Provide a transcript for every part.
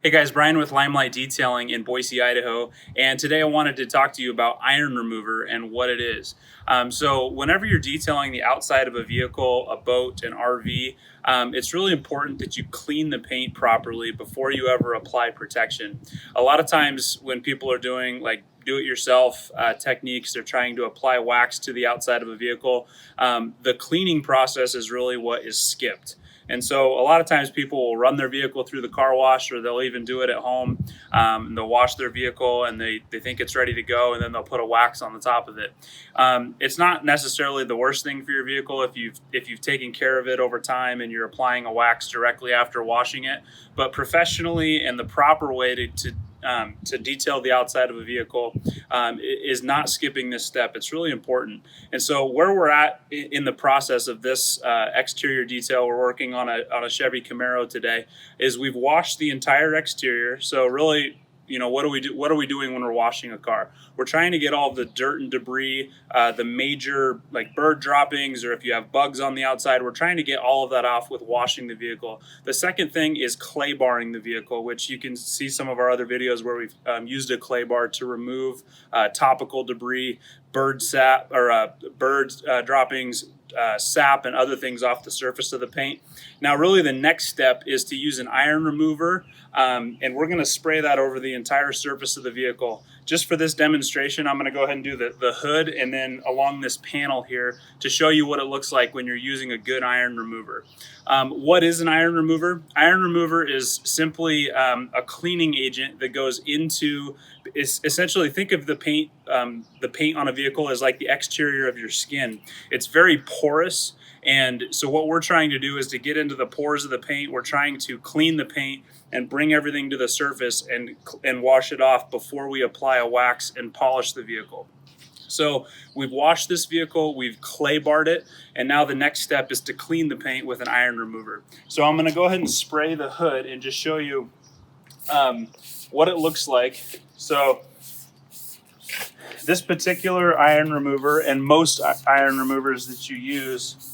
Hey guys, Brian with Limelight Detailing in Boise, Idaho, and today I wanted to talk to you about iron remover and what it is. So whenever you're detailing the outside of a vehicle, a boat, an RV, it's really important that you clean the paint properly before you ever apply protection. A lot of times when people are doing like do-it-yourself techniques, they're trying to apply wax to the outside of a vehicle. The cleaning process is really what is skipped. And so a lot of times people will run their vehicle through the car wash, or they'll even do it at home. And they'll wash their vehicle and they think it's ready to go, and then they'll put a wax on the top of it. It's not necessarily the worst thing for your vehicle if you've taken care of it over time and you're applying a wax directly after washing it. But professionally and the proper way to detail the outside of a vehicle is not skipping this step. It's really important. And so where we're at in the process of this exterior detail, we're working on a Chevy Camaro today, is we've washed the entire exterior. So really, what do we do? What are we doing when we're washing a car? We're trying to get all of the dirt and debris, the major like bird droppings, or if you have bugs on the outside, we're trying to get all of that off with washing the vehicle. The second thing is clay barring the vehicle, which you can see some of our other videos where we've used a clay bar to remove topical debris, bird sap or bird droppings, sap and other things off the surface of the paint. Now really the next step is to use an iron remover, and we're going to spray that over the entire surface of the vehicle. Just for this demonstration, I'm going to go ahead and do the hood and then along this panel here to show you what it looks like when you're using a good iron remover. What is an iron remover? Iron remover is simply a cleaning agent that goes into, essentially think of the paint on a vehicle as like the exterior of your skin. It's very porous, and so what we're trying to do is to get into the pores of the paint. We're trying to clean the paint and bring everything to the surface and wash it off before we apply a wax and polish the vehicle. So we've washed this vehicle, we've clay barred it, and now the next step is to clean the paint with an iron remover. So I'm going to go ahead and spray the hood and just show you what it looks like. So this particular iron remover and most iron removers that you use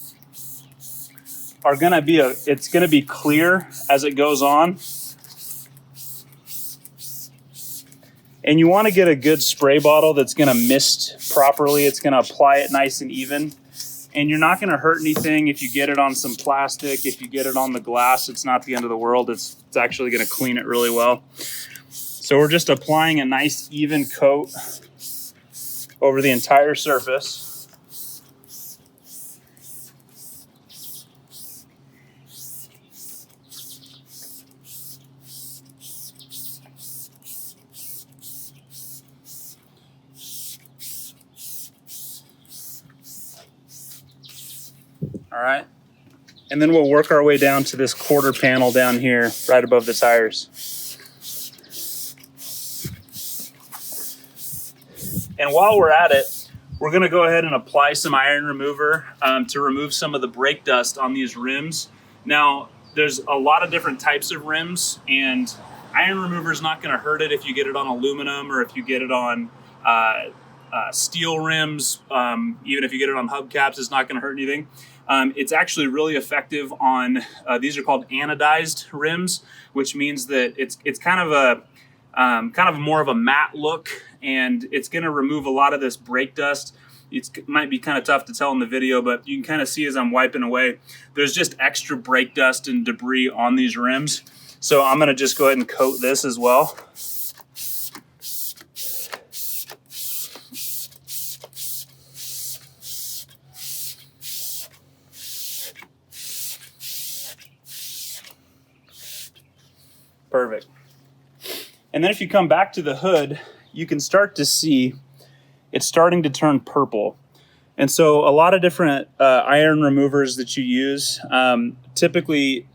are going to be it's going to be clear as it goes on. And you want to get a good spray bottle that's going to mist properly. It's going to apply it nice and even. And you're not going to hurt anything if you get it on some plastic. If you get it on the glass, it's not the end of the world. It's actually going to clean it really well. So we're just applying a nice even coat over the entire surface. All right, and then we'll work our way down to this quarter panel down here, right above the tires. And while we're at it, we're gonna go ahead and apply some iron remover to remove some of the brake dust on these rims. Now, there's a lot of different types of rims, and iron remover is not gonna hurt it if you get it on aluminum or if you get it on steel rims. Even if you get it on hubcaps, it's not gonna hurt anything. It's actually really effective on, these are called anodized rims, which means that it's kind of more of a matte look, and it's going to remove a lot of this brake dust. It might be kind of tough to tell in the video, but you can kind of see as I'm wiping away, there's just extra brake dust and debris on these rims. So I'm going to just go ahead and coat this as well. Perfect. And then if you come back to the hood, you can start to see it's starting to turn purple. And so a lot of different iron removers that you use, typically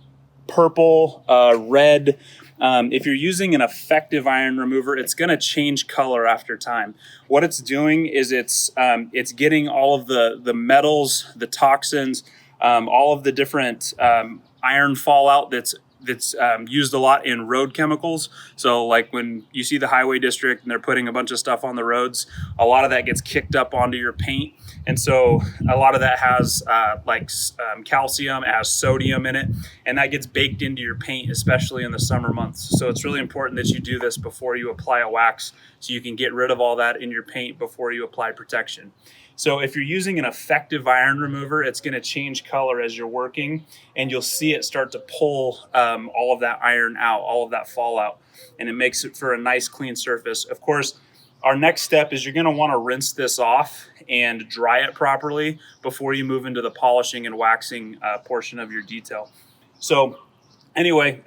purple, red. If you're using an effective iron remover, it's going to change color after time. What it's doing is it's getting all of the metals, the toxins, all of the different iron fallout that's that's used a lot in road chemicals. So like when you see the highway district and they're putting a bunch of stuff on the roads, a lot of that gets kicked up onto your paint. And so a lot of that has calcium, it has sodium in it, and that gets baked into your paint, especially in the summer months. So it's really important that you do this before you apply a wax so you can get rid of all that in your paint before you apply protection. So if you're using an effective iron remover, it's going to change color as you're working, and you'll see it start to pull all of that iron out, all of that fallout, and it makes it for a nice clean surface. Of course, our next step is you're going to want to rinse this off and dry it properly before you move into the polishing and waxing portion of your detail. So anyway,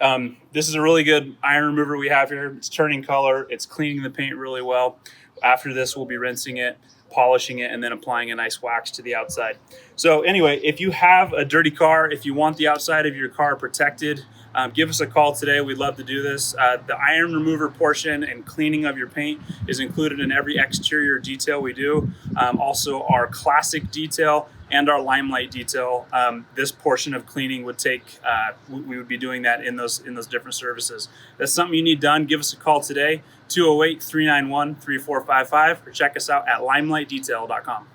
this is a really good iron remover we have here. It's turning color. It's cleaning the paint really well. After this, we'll be rinsing it, polishing it, and then applying a nice wax to the outside. So anyway, if you have a dirty car, if you want the outside of your car protected, give us a call today. We'd love to do this. The iron remover portion and cleaning of your paint is included in every exterior detail we do. Also our classic detail and our Limelight detail. This portion of cleaning would take, we would be doing that in those different services. That's something you need done. Give us a call today, 208-391-3455, or check us out at limelightdetail.com.